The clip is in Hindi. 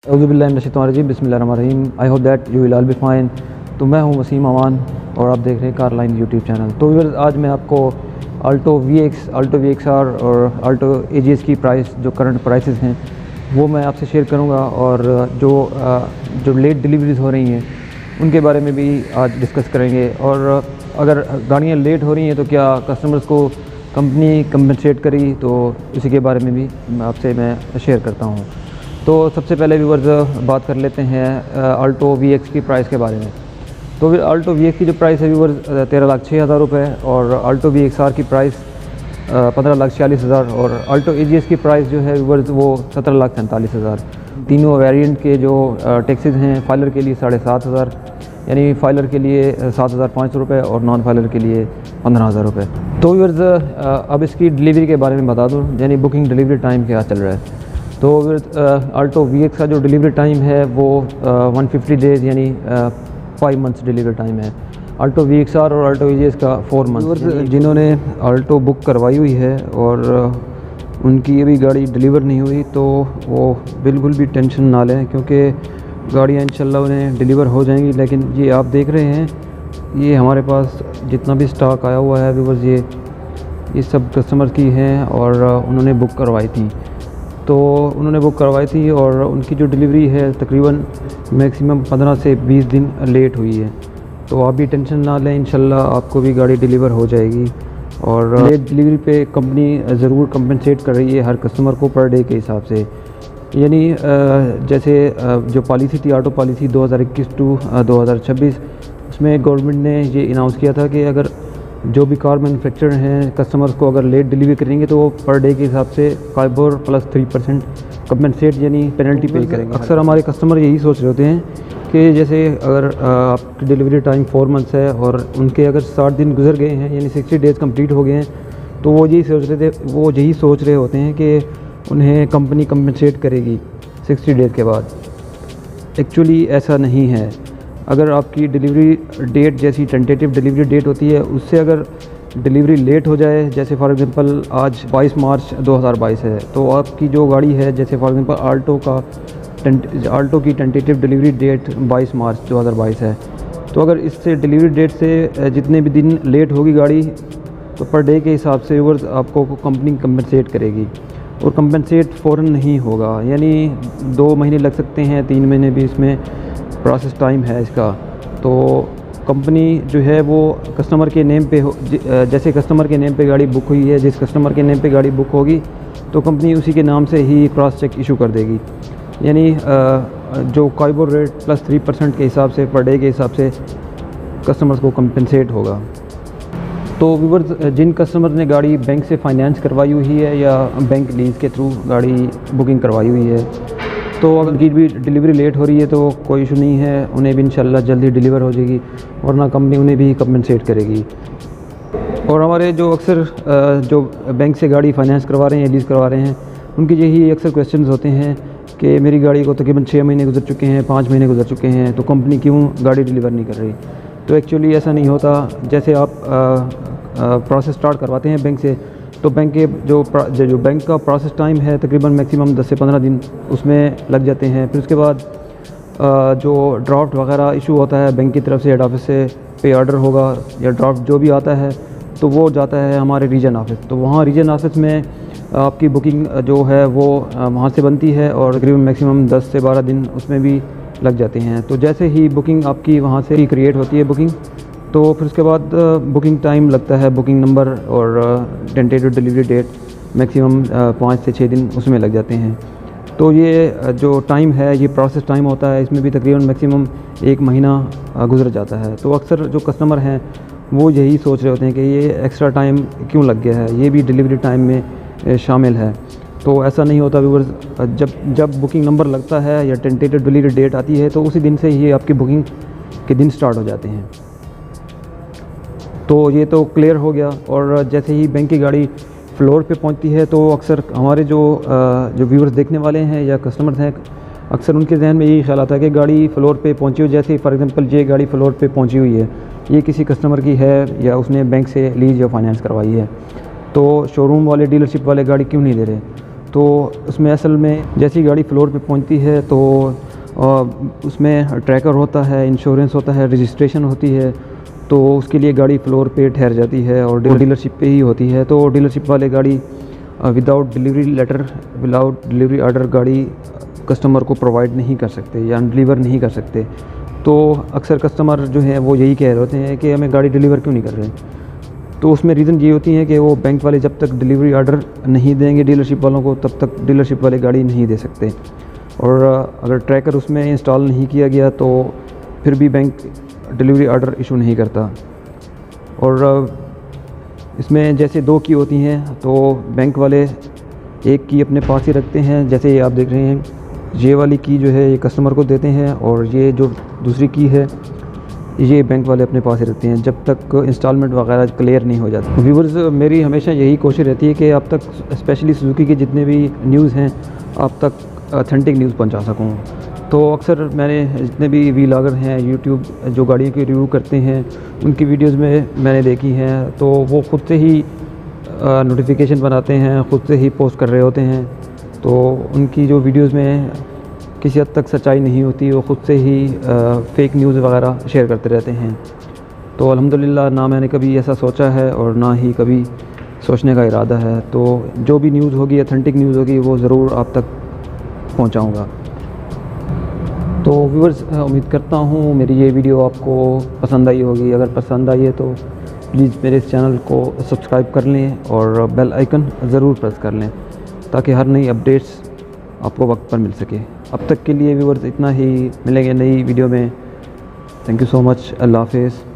औज़ुबिल्लाहिमिनश्शैतानिर्रजीम बिस्मिल्लाहिर्रहमानिर्रहीम। I hope that you will all be fine. तो मैं हूं वसीम अमान और आप देख रहे हैं कारलाइन यूट्यूब चैनल। तो व्यूअर्स, आज मैं आपको आल्टो वीएक्सआर और आल्टो एजीएस की प्राइस, जो करंट प्राइसेस हैं, वो मैं आपसे शेयर करूंगा। और जो लेट डिलीवरीज़ हो रही हैं उनके बारे में भी आज डिस्कस करेंगे। और अगर गाड़ियाँ लेट हो रही हैं तो क्या कस्टमर्स को कंपनी कंपनसेट करी, तो इसी के बारे में भी आपसे मैं शेयर करता हूँ। तो सबसे पहले व्यूअर्स बात कर लेते हैं आल्टो वीएक्स की प्राइस के बारे में। तो फिर आल्टो वीएक्स की जो प्राइस है व्यूअर्स 13,06,000 रुपये, और आल्टो वीएक्सआर की प्राइस 15,46,000, और आल्टो एजीएस की प्राइस जो है व्यूअर्स वो 17,47,000। तीनों वेरिएंट के जो टैक्सेस हैं, फाइलर के लिए 7,500, यानी फाइलर के लिए 7,500 रुपये और नॉन फाइलर के लिए 15,000 रुपये। तो व्यूअर्स अब इसकी डिलीवरी के बारे में बता दूँ, यानी बुकिंग डिलीवरी टाइम क्या चल रहा है। तो आल्टो वीएक्स का जो डिलीवरी टाइम है वो 150 डेज़, यानी 5 मंथ्स डिलीवरी टाइम है। आल्टो वीएक्सआर और आल्टो एजीएस का 4 मंथ्स। जिन्होंने आल्टो बुक करवाई हुई है और उनकी अभी गाड़ी डिलीवर नहीं हुई, तो वो बिल्कुल भी टेंशन ना लें, क्योंकि गाड़ियाँ इंशाल्लाह उन्हें डिलीवर हो जाएंगी। लेकिन ये आप देख रहे हैं, ये हमारे पास जितना भी स्टॉक आया हुआ है व्यूअर्स, ये सब कस्टमर की हैं और उन्होंने बुक करवाई थी। तो उन्होंने बुक करवाई थी और उनकी जो डिलीवरी है तकरीबन मैक्सिमम 15 से 20 दिन लेट हुई है। तो आप भी टेंशन ना लें, इंशाल्लाह आपको भी गाड़ी डिलीवर हो जाएगी। और लेट डिलीवरी पे कंपनी ज़रूर कंपनसेट कर रही है हर कस्टमर को पर डे के हिसाब से। यानी जैसे जो पॉलिसी थी, ऑटो पॉलिसी 2021 टू 2026, उसमें गवर्नमेंट ने ये अनाउंस किया था कि अगर जो भी कार मैन्युफैक्चरर हैं कस्टमर्स को अगर लेट डिलीवरी करेंगे तो वो पर डे के हिसाब से 5 प्लस 3% कंपनसेट, यानी पेनल्टी पे करेंगे। अक्सर हमारे कस्टमर यही सोच रहे होते हैं कि जैसे अगर आपकी डिलीवरी टाइम 4 मंथ्स है और उनके अगर 60 दिन गुजर गए हैं, यानी 60 डेज़ कंप्लीट हो गए हैं, तो वो यही सोच रहे होते हैं कि उन्हें कंपनी कंपनसेट करेगी 60 डेज़ के बाद। एक्चुअली ऐसा नहीं है। अगर आपकी डिलीवरी डेट, जैसी टेंटेटिव डिलीवरी डेट होती है, उससे अगर डिलीवरी लेट हो जाए, जैसे फॉर एग्ज़ाम्पल आज 22 मार्च 2022 है, तो आपकी जो गाड़ी है, जैसे फॉर एग्ज़ाम्पल आल्टो की टेंटेटिव डिलीवरी डेट 22 मार्च 2022 है, तो अगर इससे डिलीवरी डेट से जितने भी दिन लेट होगी गाड़ी, तो पर डे के हिसाब से व्यूअर्स आपको कंपनी कंपनसेट करेगी। और कंपनसेट फ़ौरन नहीं होगा, यानी 2 महीने लग सकते हैं, 3 महीने भी इसमें प्रोसेस टाइम है इसका। तो कंपनी जो है वो कस्टमर के नेम पे जैसे कस्टमर के नेम पे गाड़ी बुक हुई है, जिस कस्टमर के नेम पे गाड़ी बुक होगी, तो कंपनी उसी के नाम से ही क्रॉस चेक इशू कर देगी। यानी जो काइबोर रेट प्लस 3% के हिसाब से पर डे के हिसाब से कस्टमर्स को कंपनसेट होगा। तो व्यूअर्स, जिन कस्टमर ने गाड़ी बैंक से फाइनेंस करवाई हुई है या बैंक लीज़ के थ्रू गाड़ी बुकिंग करवाई हुई है, तो अगर उनकी भी डिलीवरी लेट हो रही है तो कोई इशू नहीं है, उन्हें भी इंशाल्लाह जल्दी डिलीवर हो जाएगी, वरना कंपनी उन्हें भी कंपनसेट करेगी। और हमारे जो अक्सर जो बैंक से गाड़ी फाइनेंस करवा रहे हैं या लीज़ करवा रहे हैं, उनके यही अक्सर क्वेश्चंस होते हैं कि मेरी गाड़ी को तकरीबन 6 महीने गुजर चुके हैं, 5 महीने गुजर चुके हैं, तो कंपनी क्यों गाड़ी डिलीवर नहीं कर रही। तो एक्चुअली ऐसा नहीं होता। जैसे आप प्रोसेस स्टार्ट करवाते हैं बैंक से, तो बैंक के जो बैंक का प्रोसेस टाइम है तकरीबन मैक्सिमम 10 से 15 दिन उसमें लग जाते हैं। फिर उसके बाद जो ड्राफ्ट वगैरह इशू होता है बैंक की तरफ से, हेड ऑफिस से पे ऑर्डर होगा या ड्राफ्ट जो भी आता है, तो वो जाता है हमारे रीजन ऑफिस। तो वहाँ रीजन ऑफिस में आपकी बुकिंग जो है वो वहाँ से बनती है, और तकरीबन मैक्सिमम 10 से 12 दिन उसमें भी लग जाते हैं। तो जैसे ही बुकिंग आपकी वहाँ से ही क्रिएट होती है बुकिंग, तो फिर उसके बाद बुकिंग टाइम लगता है, बुकिंग नंबर और टेंटेटिव डिलीवरी डेट मैक्सिमम 5 से 6 दिन उसमें लग जाते हैं। तो ये जो टाइम है, ये प्रोसेस टाइम होता है, इसमें भी तकरीबन मैक्सिमम 1 महीना गुजर जाता है। तो अक्सर जो कस्टमर हैं वो यही सोच रहे होते हैं कि ये एक्स्ट्रा टाइम क्यों लग गया है, ये भी डिलीवरी टाइम में शामिल है। तो ऐसा नहीं होता व्यूअर्स। जब बुकिंग नंबर लगता है या टेंटेटिव डिलीवरी डेट आती है, तो उसी दिन से ही आपकी बुकिंग के दिन स्टार्ट हो जाते हैं। तो ये तो क्लियर हो गया। और जैसे ही बैंक की गाड़ी फ्लोर पे पहुंचती है, तो अक्सर हमारे जो व्यूअर्स देखने वाले हैं या कस्टमर्स हैं, अक्सर उनके जहन में यही ख्याल आता है कि गाड़ी फ्लोर पे पहुंची हुई, जैसे फॉर एग्जांपल ये गाड़ी फ्लोर पे पहुंची हुई है, ये किसी कस्टमर की है या उसने बैंक से लीज या फाइनेंस करवाई है, तो शोरूम वाले, डीलरशिप वाले गाड़ी क्यों नहीं दे रहे। तो उसमें असल में जैसी गाड़ी फ्लोर पे पहुंचती है तो उसमें ट्रैकर होता है, इंश्योरेंस होता है, रजिस्ट्रेशन होती है, तो उसके लिए गाड़ी फ्लोर पे ठहर जाती है और डीलरशिप पे ही होती है। तो डीलरशिप वाले गाड़ी without delivery letter, without delivery order गाड़ी कस्टमर को प्रोवाइड नहीं कर सकते या डिलीवर नहीं कर सकते। तो अक्सर कस्टमर जो हैं वो यही कह रहे होते हैं कि हमें गाड़ी डिलीवर क्यों नहीं कर रहे। तो उसमें रीज़न ये होती है कि वो बैंक वाले जब तक डिलीवरी ऑर्डर नहीं देंगे डीलरशिप वालों को तब तक डीलरशिप वाले गाड़ी नहीं दे सकते। और अगर ट्रैकर उसमें इंस्टॉल नहीं किया गया तो फिर भी बैंक डिलीवरी ऑर्डर इशू नहीं करता। और इसमें जैसे 2 की होती हैं तो बैंक वाले एक की अपने पास ही रखते हैं। जैसे ये आप देख रहे हैं, ये वाली की जो है ये कस्टमर को देते हैं और ये जो दूसरी की है ये बैंक वाले अपने पास ही रखते हैं जब तक इंस्टॉलमेंट वगैरह क्लियर नहीं हो जाती। व्यूअर्स, मेरी हमेशा यही कोशिश रहती है कि आप तक स्पेशली सुजुकी के जितने भी न्यूज़ हैं आप तक ऑथेंटिक न्यूज़ पहुंचा सकूं। तो अक्सर मैंने जितने भी व्लॉगर हैं यूट्यूब जो गाड़ियों की रिव्यू करते हैं उनकी वीडियोस में मैंने देखी हैं, तो वो ख़ुद से ही नोटिफिकेशन बनाते हैं, ख़ुद से ही पोस्ट कर रहे होते हैं। तो उनकी जो वीडियोस में किसी हद तक सच्चाई नहीं होती, वो ख़ुद से ही फ़ेक न्यूज़ वगैरह शेयर करते रहते हैं। तो अल्हम्दुलिल्लाह ना मैंने कभी ऐसा सोचा है और ना ही कभी सोचने का इरादा है। तो जो भी न्यूज़ होगी, ऑथेंटिक न्यूज़ होगी, वो ज़रूर आप तक पहुंचाऊंगा। तो व्यूअर्स, उम्मीद करता हूँ मेरी ये वीडियो आपको पसंद आई होगी। अगर पसंद आई है तो प्लीज़ मेरे इस चैनल को सब्सक्राइब कर लें और बेल आइकन ज़रूर प्रेस कर लें ताकि हर नई अपडेट्स आपको वक्त पर मिल सके। अब तक के लिए व्यूअर्स इतना ही, मिलेंगे नई वीडियो में। Thank you so much. अल्लाह हाफ़िज़।